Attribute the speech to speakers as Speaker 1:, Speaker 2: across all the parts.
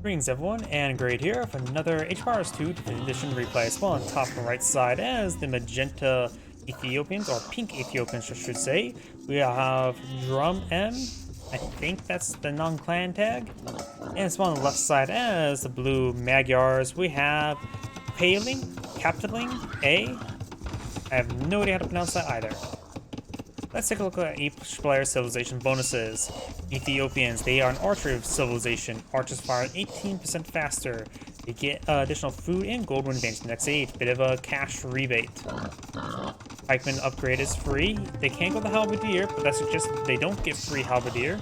Speaker 1: Greetings everyone, and Great here for another Magyars 2 Definitive Edition replay. As well on top and right side as the magenta Ethiopians, or pink Ethiopians I should say. We have DrumM, I think that's the non-clan tag. And as well on the left side as the blue Magyars, we have CapitingA. I have no idea how to pronounce that either. Let's take a look at each player's civilization bonuses. Ethiopians, they are an archer civilization. Archers fire 18% faster. They get additional food and gold when advancing to the next age. Bit of a cash rebate. Pikeman upgrade is free. They can't go the halberdier, but that suggests that they don't get free halberdier.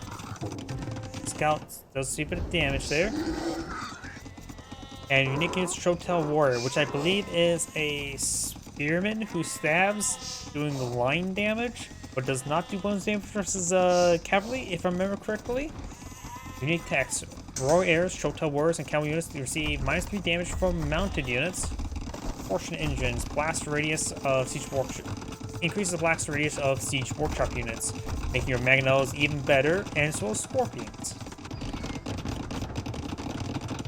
Speaker 1: Scout does see a bit of damage there. And unique units Chotel Warrior, which I believe is a spearman who stabs, doing line damage, but does not do bonus damage versus cavalry, if I remember correctly. Unique text. Royal Heirs, Chotel Warriors, and cavalry units receive -3 damage from mounted units. Fortune engines. Blast radius of siege workshop. Increases the blast radius of siege workshop units, making your Magnells even better, and so as scorpions.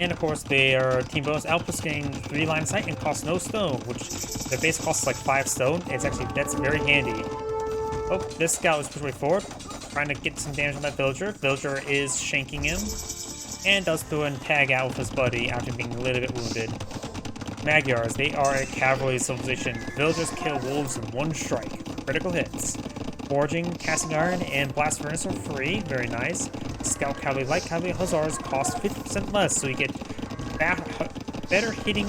Speaker 1: And of course, their team bonus outputs getting 3 line of sight and costs no stone, which their base costs like 5 stone. That's very handy. Oh, this scout is pushed way forward, trying to get some damage on that villager. Villager is shanking him, and does throw and tag out with his buddy after being a little bit wounded. Magyars, they are a cavalry civilization. Villagers kill wolves in 1 strike. Critical hits. Forging, casting iron, and blast furnace are free. Very nice. Scout cavalry, light cavalry, hussars cost 50% less, so you get better hitting,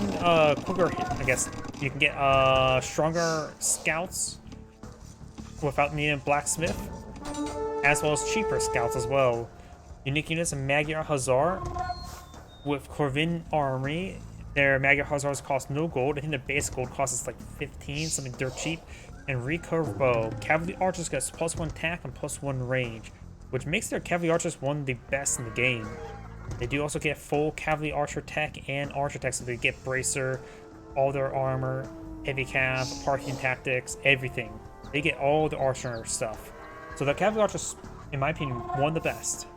Speaker 1: quicker hit, I guess. You can get stronger scouts without needing a blacksmith, as well as cheaper scouts as well. Unique units of Magyar Hussar with Corvin Armory. Their Magyar Hussars cost no gold. I think the base gold cost is like 15, something dirt cheap. And recurve bow. Cavalry archers get +1 attack and +1 range, which makes their cavalry archers one of the best in the game. They do also get full cavalry archer tech and archer tech, so they get bracer, all their armor, heavy cav, parking tactics, everything. They get all the archer stuff. So the cavalry archers, in my opinion, one of the best.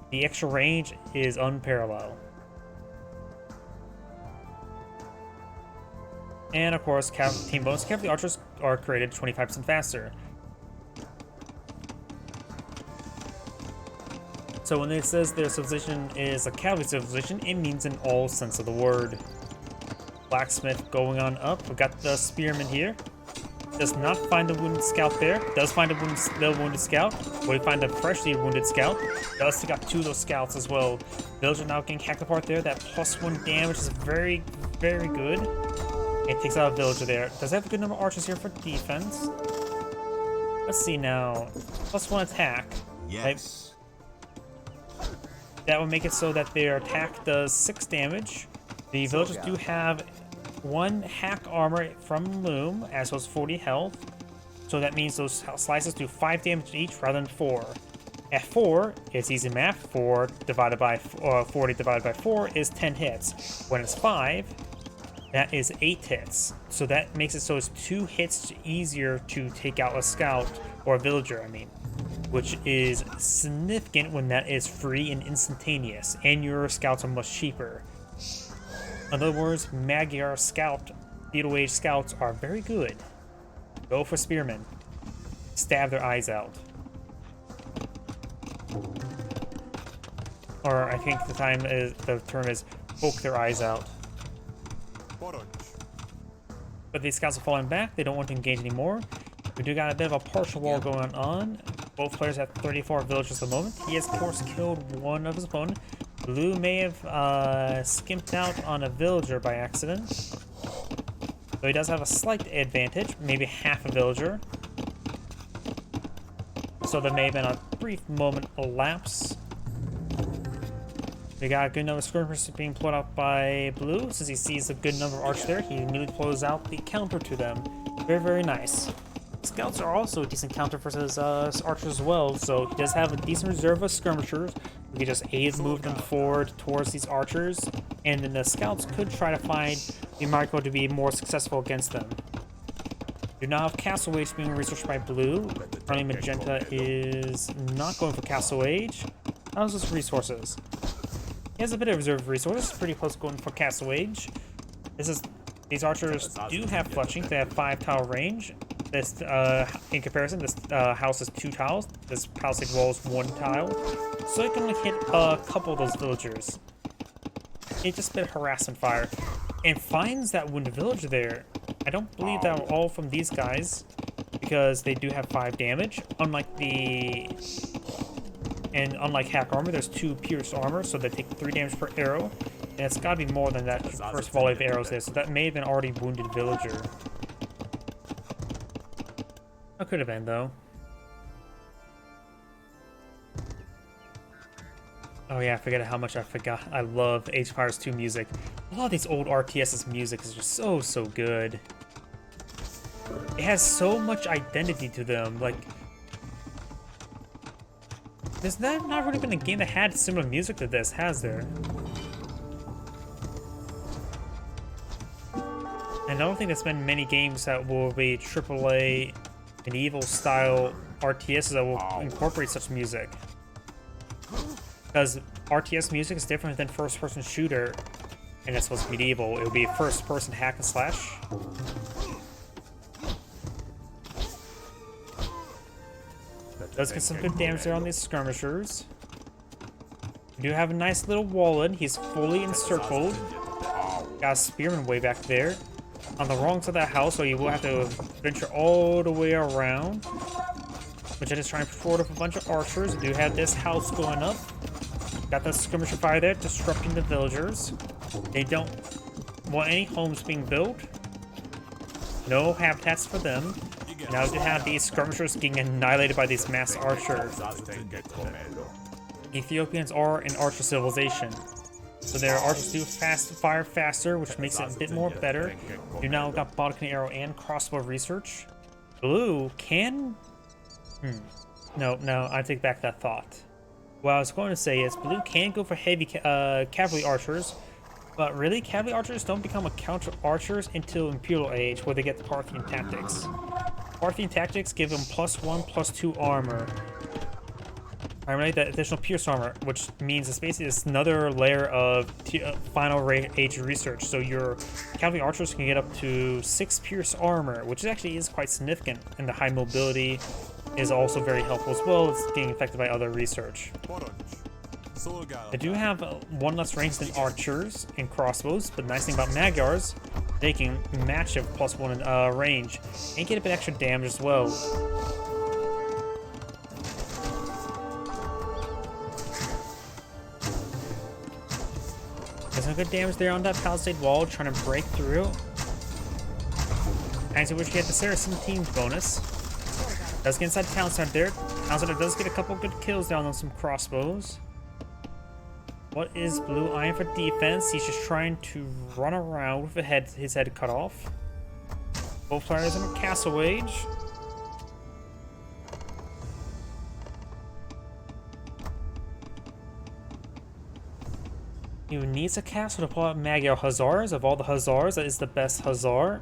Speaker 1: The extra range is unparalleled. And of course, team bonus, cavalry archers are created 25% faster. So when it says their civilization is a cavalry civilization, it means in all sense of the word. Blacksmith going on up. We got the spearman here. Does not find the wounded scout there. Does find the wounded scout. We find a freshly wounded scout. Does take out 2 of those scouts as well. Villager now getting hacked apart there. That +1 damage is very, very good. It takes out a villager there. Does have a good number of archers here for defense. Let's see now. +1 attack.
Speaker 2: Yes.
Speaker 1: That would make it so that their attack does 6 damage. The villagers do have 1 hack armor from Loom, as well as 40 health. So that means those slices do 5 damage each rather than 4. At 4, it's easy math. 40 divided by 4 is 10 hits. When it's 5, that is 8 hits. So that makes it so it's 2 hits easier to take out a scout, or a villager, I mean. Which is significant when that is free and instantaneous, and your scouts are much cheaper. In other words, Magyar scout, feudal age scouts are very good. Go for spearmen. Stab their eyes out. Or I think the term is poke their eyes out. But these scouts are falling back. They don't want to engage anymore. We do got a bit of a partial wall going on. Both players have 34 villagers at the moment. He has, of course, killed 1 of his opponent. Blue may have skimped out on a villager by accident. So he does have a slight advantage, maybe half a villager. So there may have been a brief moment elapse. We got a good number of skirmishers being pulled out by Blue. Since he sees a good number of archers there, he immediately pulls out the counter to them. Very, very nice. Scouts are also a decent counter versus archers as well, so he does have a decent reserve of skirmishers. We can just aid move them forward towards these archers, and then the scouts could try to find the micro to be more successful against them. Do not have Castle Age being researched by Blue. Currently Magenta is not going for Castle Age. How's this resources? He has a bit of reserve resource, pretty close going for Castle Age. These archers do have fletching, they have 5 tile range. This, in comparison, this house is 2 tiles. This palisade wall is 1 tile. So it can only hit a couple of those villagers. It just bit harassment fire. And finds that wounded villager there. I don't believe that were all from these guys, because they do have 5 damage. Unlike hack armor, there's 2 pierced armor, so they take 3 damage per arrow. And it's gotta be more than that first volley of arrows there, so that may have been already wounded villager. That could have been, though. Oh yeah, I forget how much I forgot. I love Age of Empires 2 music. A lot of these old RTS's music is just so good. It has so much identity to them. Like, there's not really been a game that had similar music to this, has there? And I don't think there's been many games that will be AAA medieval style RTSs that will incorporate such music. Because RTS music is different than first-person shooter, and it's supposed to be medieval. It will be a first-person hack and slash. Does get some good damage there on these skirmishers. We do have a nice little wall in. He's fully encircled. Got a spearman way back there. On the wrong side of that house, so you will have to venture all the way around. But just trying to forward up a bunch of archers. We do have this house going up. Got the skirmisher fire there, disrupting the villagers. They don't want any homes being built. No habitats for them. Now we have these skirmishers getting annihilated by these mass archers. Ethiopians are an archer civilization. So their archers do fire faster, which makes it a bit more better. You now got bottom arrow and crossbow research. Blue can... No, I take back that thought. What I was going to say is blue can go for heavy cavalry archers, but really cavalry archers don't become a counter archers until Imperial Age, where they get the Parthian tactics. Parthian tactics give them +1/+2 armor. Primarily that additional pierce armor, which means it's basically just another layer of final age research. So your cavalry archers can get up to 6 pierce armor, which actually is quite significant, and the high mobility is also very helpful as well. It's getting affected by other research. They do have 1 less range than archers and crossbows, but the nice thing about Magyars, they can match it +1 in range and get a bit extra damage as well. There's some good damage there on that palisade wall, trying to break through. I wish you had the Saracen team's bonus. Does get inside the town center there. Town center does get a couple good kills down on some crossbows. What is blue eyeing for defense? He's just trying to run around with his head cut off. Both players in a castle age. He needs a castle to pull out Magyar Hussars. Of all the Hussars, that is the best Hussar.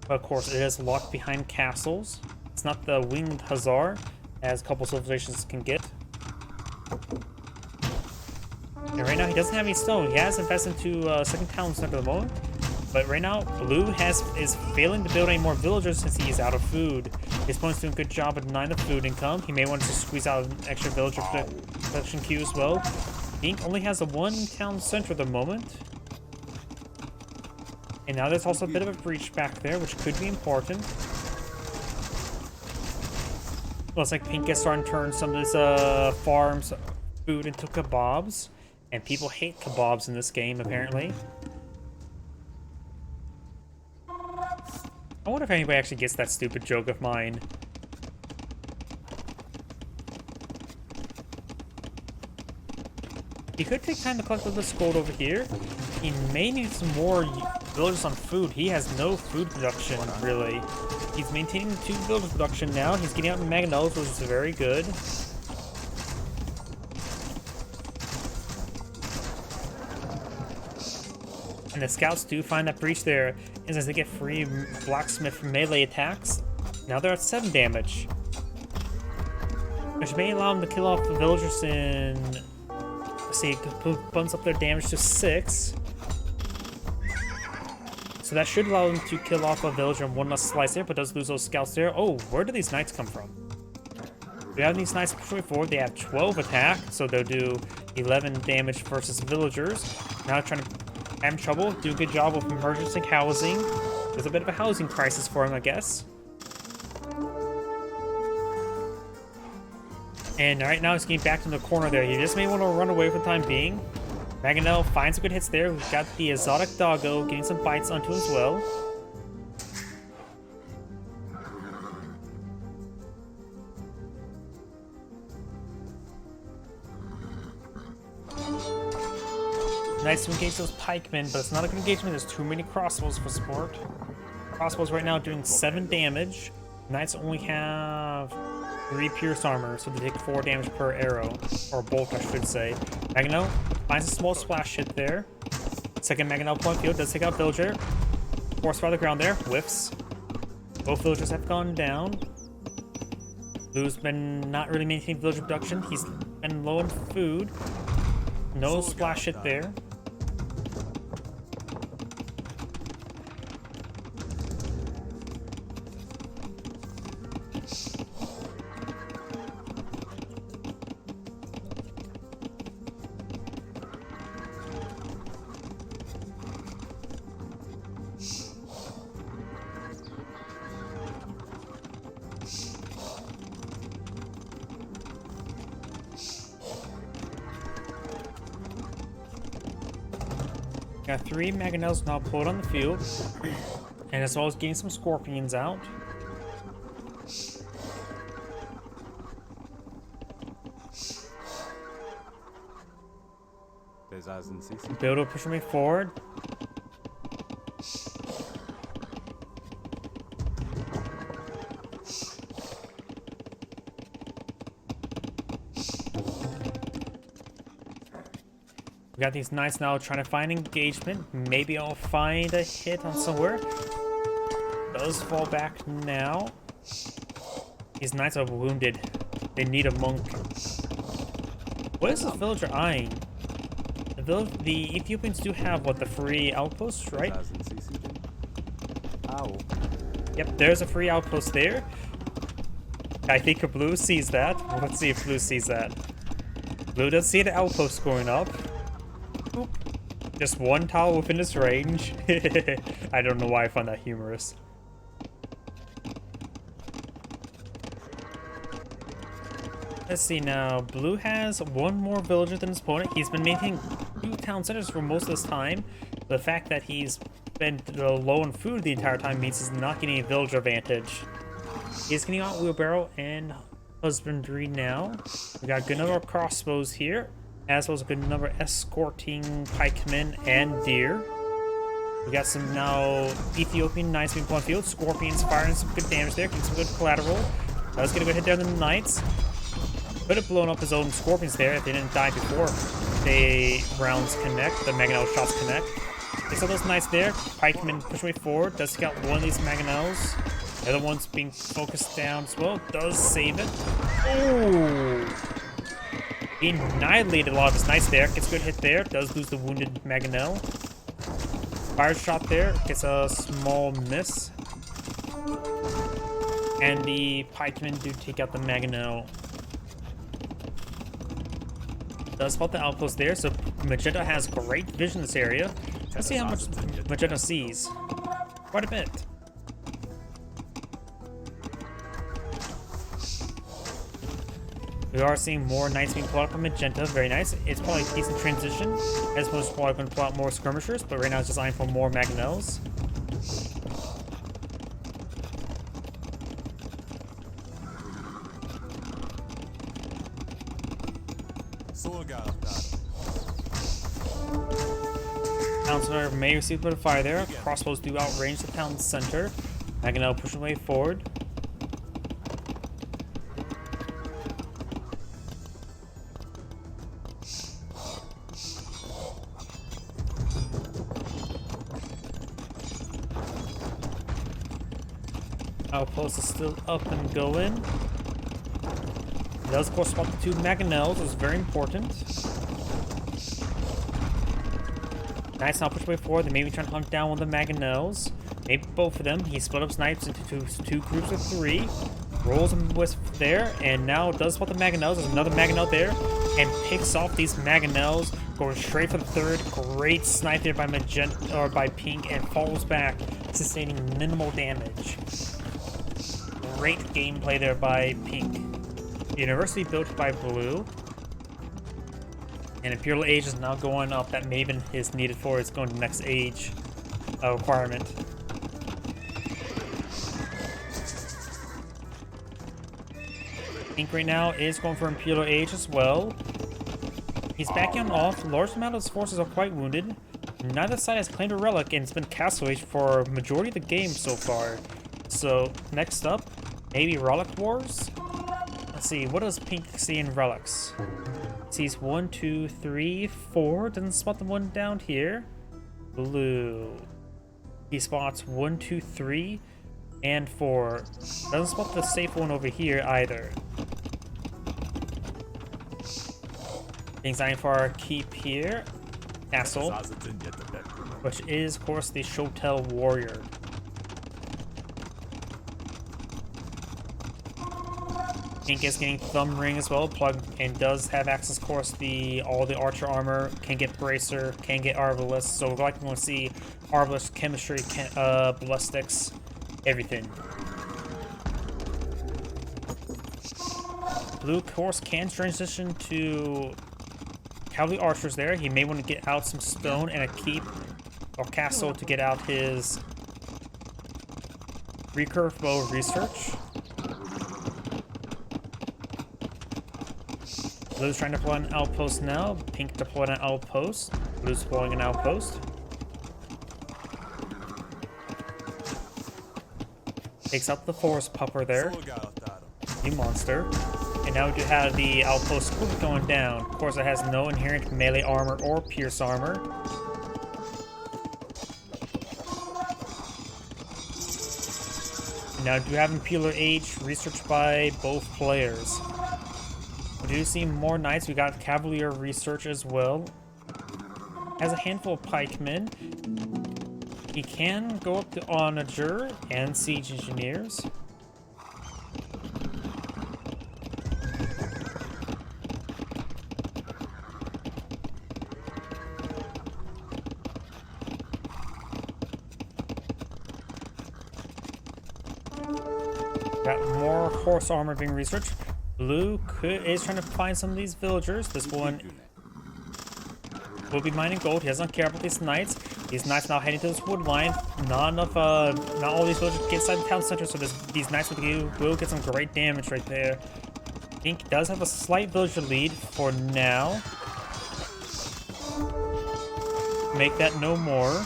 Speaker 1: But of course, it is locked behind castles. It's not the winged Hussar, as a couple civilizations can get. And right now, he doesn't have any stone. He has invested into second town center at the moment. But right now, blue is failing to build any more villagers since he is out of food. His opponent's doing a good job of denying the food income. He may want to squeeze out an extra villager production queue as well. Pink only has a 1 town center at the moment. And now there's also a bit of a breach back there, which could be important. Looks like Pink is starting to turn some of his farms food into kebabs. And people hate kebabs in this game, apparently. I wonder if anybody actually gets that stupid joke of mine. He could take time to collect all this gold over here. He may need some more villagers on food. He has no food production, really. He's maintaining 2 villager production now. He's getting out in Magnolls, which is very good. And the scouts do find that breach there, and as they get free blacksmith melee attacks, now they're at 7 damage. Which may allow them to kill off the villagers in see, bumps up their damage to 6. So that should allow them to kill off a villager in one less slice there, but does lose those scouts there. Oh, where do these knights come from? We have these knights pushing forward. They have 12 attack, so they'll do 11 damage versus villagers. Now trying to have trouble, do a good job with emergency housing. There's a bit of a housing crisis for him, I guess. And right now he's getting back to the corner there. He just may want to run away for the time being. Maganel finds some good hits there. We've got the exotic doggo getting some bites onto him as well. Nice to engage those pikemen, but it's not a good engagement. There's too many crossbows for support. Crossbows right now doing 7 damage. Knights only have 3 pierced armor, so they take 4 damage per arrow. Or bolt, I should say. Maganel finds a small splash hit there. Second Maganel point field does take out villager. Force by the ground there, whiffs. Both villagers have gone down. Blue's been not really maintaining villager production. He's been low on food. No splash hit there. Got 3 Mangonels now pulled on the field, and as well as getting some Scorpions out. Builder pushing me forward. We got these knights now trying to find engagement. Maybe I'll find a hit on somewhere. Does fall back now. These knights are wounded. They need a monk. What is this villager eyeing? The Ethiopians do have, what, the free outpost, right? Yep, there's a free outpost there. I think Blue sees that. Let's see if Blue sees that. Blue does see the outpost going up. Oop. Just one tile within this range. I don't know why I found that humorous. Let's see now. Blue has one more villager than his opponent. He's been maintaining 2 town centers for most of this time. The fact that he's been low on food the entire time means he's not getting a villager advantage. He's getting out wheelbarrow and husbandry now. We got a good number of crossbows here, as well as a good number of escorting pikemen and deer. We got some now Ethiopian knights being put on field. Scorpions firing some good damage there, getting some good collateral. Does get a good hit there on the knights. Could have blown up his own scorpions there if they didn't die before the rounds connect, the Mangonel shots connect. So those knights there, pikemen push way forward. Does take out one of these Mangonels. The other one's being focused down as well. Does save it. Oh! He annihilated a lot of his knights there. Gets a good hit there. Does lose the wounded Mangonel. Fire shot there. Gets a small miss. And the pikemen do take out the Mangonel. Does spot the outpost there, so Magenta has great vision in this area. Let's see how much Magenta sees. Quite a bit. We are seeing more knights being pulled up on Magenta. Very nice. It's probably a decent transition, as opposed to probably going to pull out more skirmishers, but right now it's designed for more Mangonels. Town center may receive a bit of fire there. Crossbows do outrange the town center. Mangonel pushing way forward. Outpost is still up and going. It does, of course, spot the 2 Mangonels, which is very important. Nice now push way forward. They may be trying to hunt down one of the Mangonels. Maybe both of them. He split up snipes into two groups of 3. Rolls them with there, and now does spot the Mangonels. There's another Mangonel there, and picks off these Mangonels, going straight for the 3rd. Great snipe there by Magenta or by Pink, and falls back, sustaining minimal damage. Great gameplay there by Pink. University built by Blue. And Imperial Age is now going up. That Maven is needed for. It's going to the next age requirement. Pink right now is going for Imperial Age as well. He's backing off. Large amount of his forces are quite wounded. Neither side has claimed a relic, and it's been Castle Age for majority of the game so far. So next up, maybe Relic Wars. Let's see, what does Pink see in relics? Sees 1, 2, 3, 4. Doesn't spot the one down here. Blue. He spots 1, 2, 3, and 4. Doesn't spot the safe one over here either. Things eyeing for our keep here. Castle, which is, of course, the Shotel Warrior. Pink is getting Thumb Ring as well, plug, and does have access, of course, all the Archer armor, can get Bracer, can get Arbalist, so we're likely going to see Arbalist, Chemistry, Ballistics, everything. Blue, of course, can transition to Cavalry Archers there. He may want to get out some stone and a keep or castle to get out his recurve bow research. Blue's trying to deploy an outpost now. Pink deployed an outpost. Blue's deploying an outpost. Takes out the forest pupper there. New monster. And now we do have the outpost quickly going down. Of course, it has no inherent melee armor or pierce armor. And now we do have Imperial Age researched by both players. We do see more knights. We got Cavalier research as well. Has a handful of pikemen. He can go up to Onager and siege engineers. Got more horse armor being researched. Blue is trying to find some of these villagers. This one will be mining gold. He doesn't care about these knights. These knights now heading to this wood line. Not all these villagers get inside the town center, so these knights will get some great damage right there. Pink does have a slight villager lead for now. Make that no more.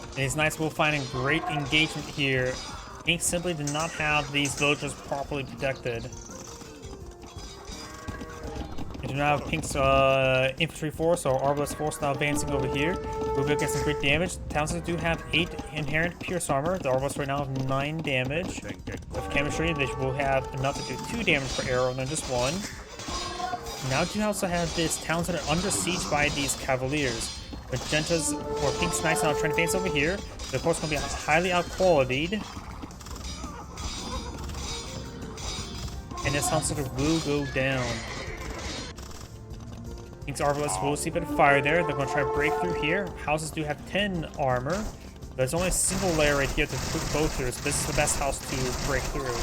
Speaker 1: And these knights will find a great engagement here. Pink simply did not have these villagers properly protected. We do not have Pink's infantry force or Arbalist force now advancing over here. We'll be getting some great damage. Townsends do have 8 inherent pierce armor. The Arbalist right now have 9 damage. With chemistry, they will have enough to do 2 damage per arrow and then just 1. Now you also have this Townsend under siege by these Cavaliers. Magenta's or Pink's knights now trying to advance over here. They're of course going to be highly out-qualitied. And this Townsend will go down. Pink's Arbalist will see a bit of fire there. They're going to try to break through here. Houses do have 10 armor. There's only a single layer right here to go through, so this is the best house to break through.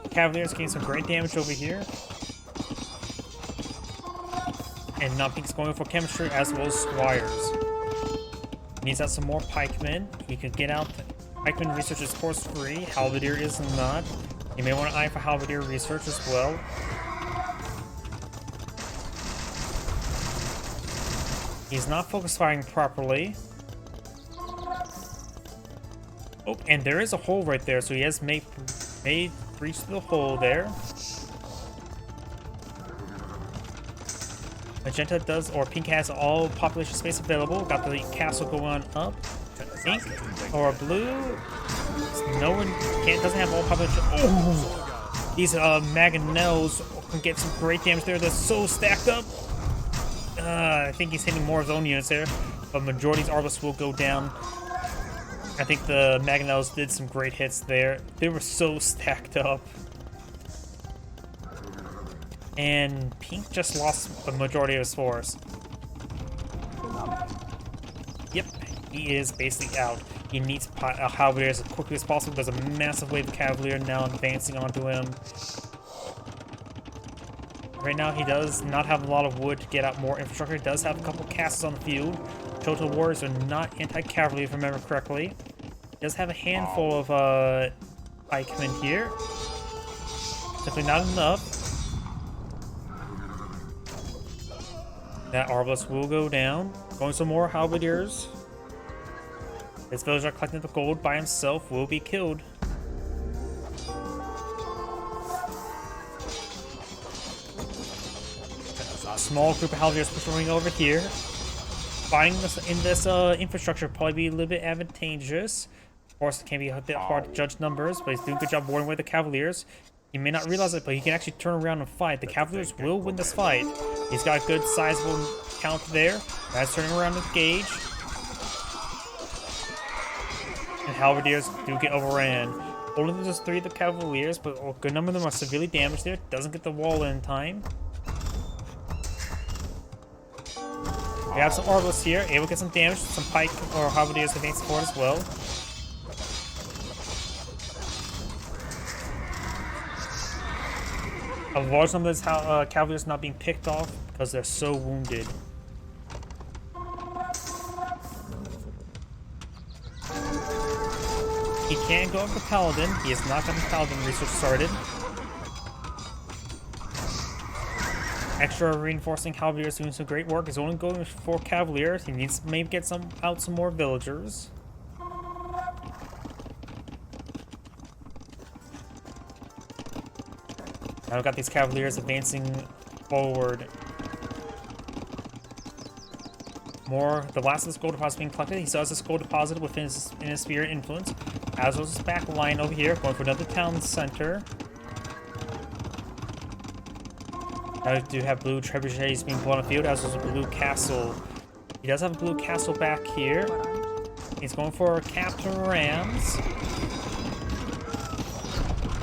Speaker 1: Cavaliers getting some great damage over here. And now Pink's going for chemistry as well as squires. Needs out some more pikemen. He can get out. Pikeman research is of course free. Halberdier is not. You may want to eye for Halberdier research as well. He's not focus firing properly. Oh, and there is a hole right there, so he has made breach the hole there. Magenta does, or Pink has all population space available. Got the castle going up. Pink or Blue, no one doesn't have all population. Oh, these Mangonels can get some great damage there. They're so stacked up. I think he's hitting more of his own units there, but majority's Arbalists will go down. I think the Magyars did some great hits there. They were so stacked up. And Pink just lost the majority of his force. Yep, he is basically out. He needs Halberdiers as quickly as possible. There's a massive wave of Cavalier now advancing onto him. Right now, he does not have a lot of wood to get out more infrastructure. He does have a couple castles on the field. Total warriors are not anti-cavalry, if I remember correctly. He does have a handful of pikemen here. Definitely not enough. That Arbalest will go down. Going some more halberdiers. This villager collecting the gold by himself will be killed. A small group of halberdiers patrolling over here. Fighting this in this infrastructure probably be a little bit advantageous. Of course, it can be a bit hard to judge numbers, but he's doing a good job warding away the cavaliers. You may not realize it, but he can actually turn around and fight. The Cavaliers will win this fight. He's got a good sizable count there. That's turning around to engage. And Halberdiers do get overran. Only loses 3 of the Cavaliers, but a good number of them are severely damaged there. Doesn't get the wall in time. We have some Arbalists here, able to get some damage. Some Pike or Halberdiers advance forward as well. A large number of these Cavaliers not being picked off because they're so wounded. He can go after Paladin. He has not gotten Paladin research started. Extra reinforcing Halberdiers doing some great work. He's only going for Cavaliers. He needs to maybe get some more villagers. Now we've got these Cavaliers advancing forward. The last of this gold deposit being collected. He still has this gold deposit within his sphere of influence. As well as his back line over here, going for another town center. Now we do have blue trebuchets being blown on the field, as well as a blue castle. He does have a blue castle back here. He's going for Captain Rams.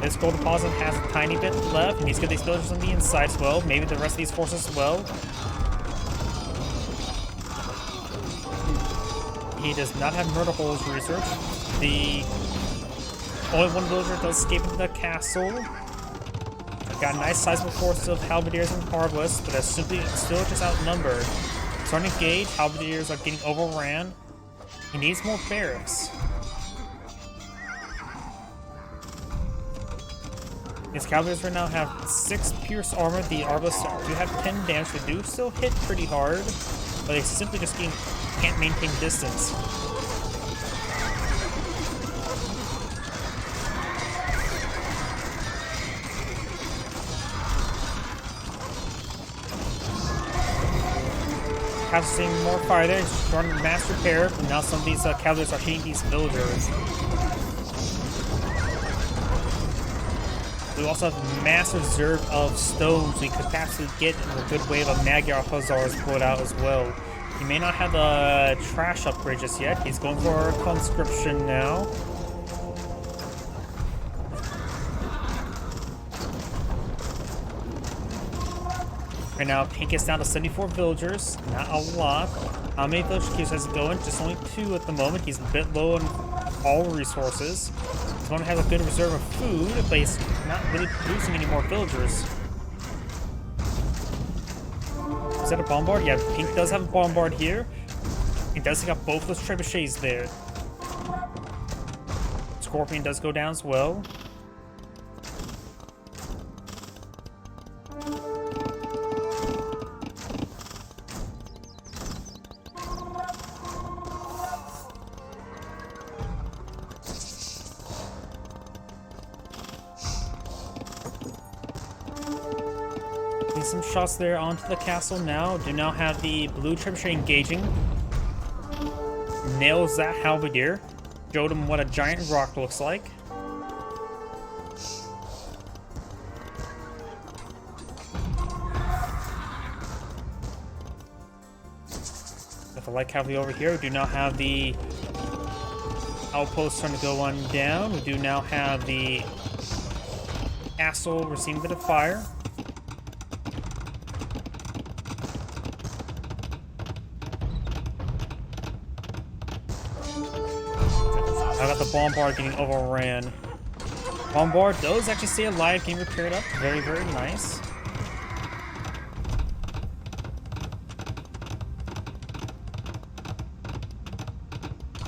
Speaker 1: This gold deposit has a tiny bit left, and he's got these villagers on the inside as well. Maybe the rest of these forces as well. He does not have murder holes research. The only one villager does escape into the castle. Got a nice sizable force of Halberdiers and Arbalists, but they're simply still just outnumbered. Starting to engage, Halberdiers are getting overran. He needs more barracks. These Cavaliers right now have 6 pierce armor. The Arbalists do have 10 damage. They do still hit pretty hard, but they simply just can't maintain distance. Have seen more fire there. He's running mass repair, but now some of these Cavaliers are hitting these villagers. We also have a massive reserve of stones we could absolutely get, and a good wave of Magyar Hussars put out as well. He may not have the trash upgrade just yet. He's going for a conscription now. Right now, Pink is down to 74 villagers. Not a lot. How many village queues has he going? Just only 2 at the moment. He's a bit low on all resources. He's going to have a good reserve of food, but he's not really producing any more villagers. Is that a bombard? Yeah, Pink does have a bombard here. He does take out both those trebuchets there. Scorpion does go down as well. Some shots there onto the castle now. Do now have the blue trebuchet engaging. Nails that halberdier. Showed him what a giant rock looks like. Got the light cavalry over here. We do now have the outpost starting to go on down. We do now have the castle receiving a bit of fire. I got the bombard getting overran. Bombard does actually stay alive, getting repaired up. Very, very nice.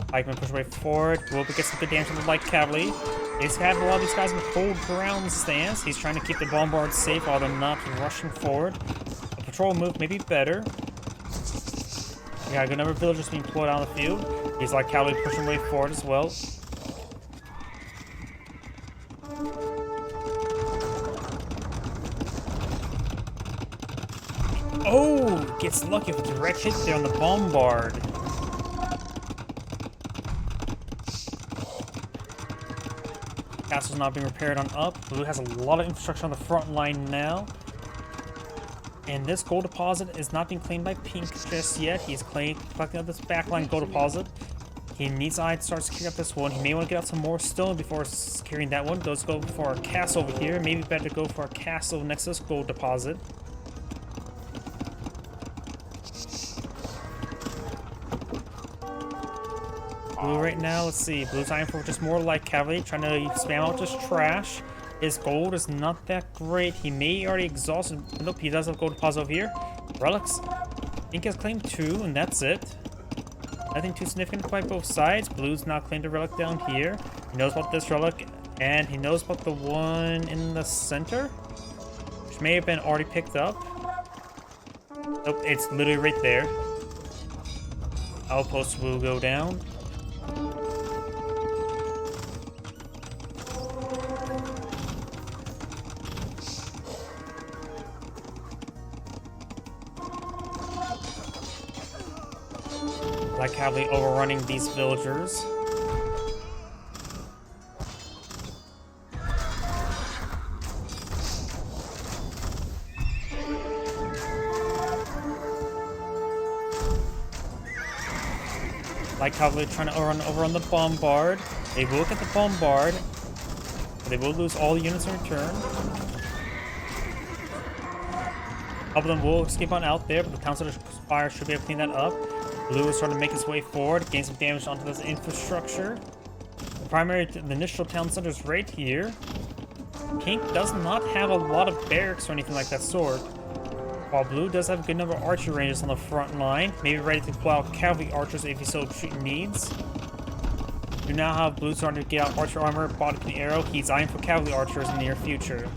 Speaker 1: Pikeman push way forward. Will get some good damage on the light cavalry. He's had a lot of these guys in hold ground stance. He's trying to keep the bombard safe while they're not rushing forward. A patrol move may be better. We got a good number of villagers being deployed on the field. He's like cavalry pushing way forward as well. Oh, gets lucky with a direct hit there on the bombard. Castle's not being repaired on up. Blue has a lot of infrastructure on the front line now. And this gold deposit is not being claimed by Pink just yet. He's collecting up this backline gold deposit. He needs to start securing up this one. He may want to get out some more stone before securing that one. Does go for a castle over here. Maybe better to go for a castle next to this gold deposit. Blue right now, let's see. Blue's eyeing for just more light cavalry, trying to spam out just trash. His gold is not that great. He may already exhaust. Nope, he does have gold deposit over here. Relics. Pink has claimed 2, and that's it. Nothing too significant by both sides. Blue's now claimed a relic down here. He knows about this relic, and he knows about the one in the center, which may have been already picked up. Nope, it's literally right there. Outpost will go down. Light cavalry overrunning these villagers. Light cavalry trying to overrun the bombard. They will get the bombard, but they will lose all the units in return. Couple of them will escape on out there, but the town center fire should be able to clean that up. Blue is starting to make his way forward, gain some damage onto this infrastructure. The initial town center is right here. Pink does not have a lot of barracks or anything like that sort, while Blue does have a good number of archer ranges on the front line, maybe ready to pull out cavalry archers if he so needs. You now have Blue starting to get out archer armor, body and arrow. He's eyeing for cavalry archers in the near future.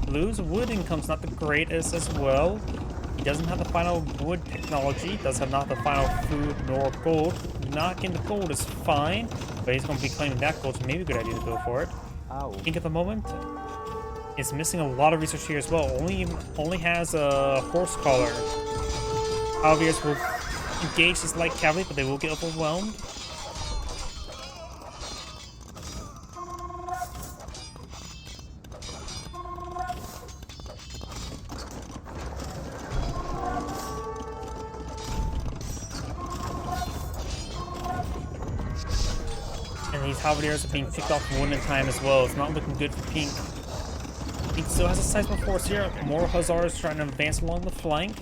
Speaker 1: Blue's wood income's not the greatest as well. He doesn't have the final wood technology, does have not the final food nor gold. Not getting the gold is fine, but he's going to be claiming that gold, so maybe a good idea to go for it. Pink at the moment is missing a lot of research here as well. Only has a horse collar. Obvious will engage his light cavalry, but they will get overwhelmed. And these halberdiers are being picked off one at a time as well. It's not looking good for Pink. Pink still has a sizable force here. More hussars trying to advance along the flank.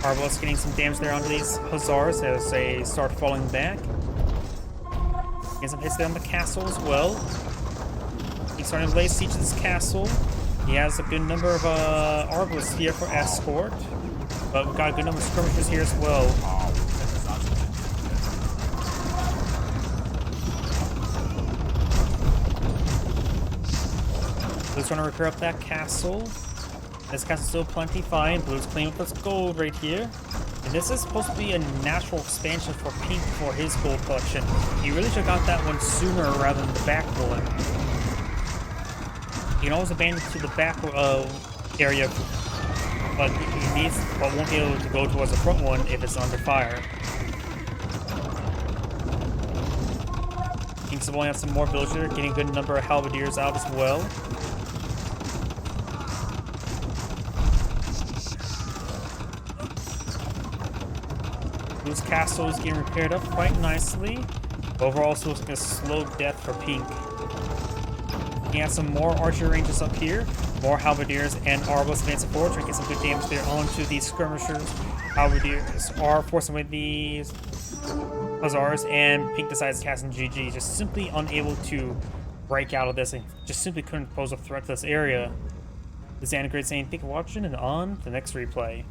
Speaker 1: Arbalest getting some damage there onto these hussars as they start falling back. Getting some hits there on the castle as well. He's starting to lay siege to this castle. He has a good number of arbalists here for escort, but we've got a good number of skirmishers here as well. Blue's trying to repair up that castle. This castle's still plenty fine. Blue's cleaning up this gold right here. And this is supposed to be a natural expansion for Pink for his gold collection. He really should have got that one sooner rather than the back one. You can always abandon to the back area but he needs, but won't be able to go towards the front one if it's under fire. King's rolling out some more villagers, getting a good number of halberdiers out as well. Blue's castle is getting repaired up quite nicely. Overall, so it's a slow death for Pink. He has some more archer ranges up here, more halberdiers and arbalists advancing forward, trying to get some good damage there onto these skirmishers. Halberdiers are forcing away these Magyars, and Pink decides to cast in GG, just simply unable to break out of this and just simply couldn't pose a threat to this area. This is Anna Great saying, thank you for watching, and on to the next replay.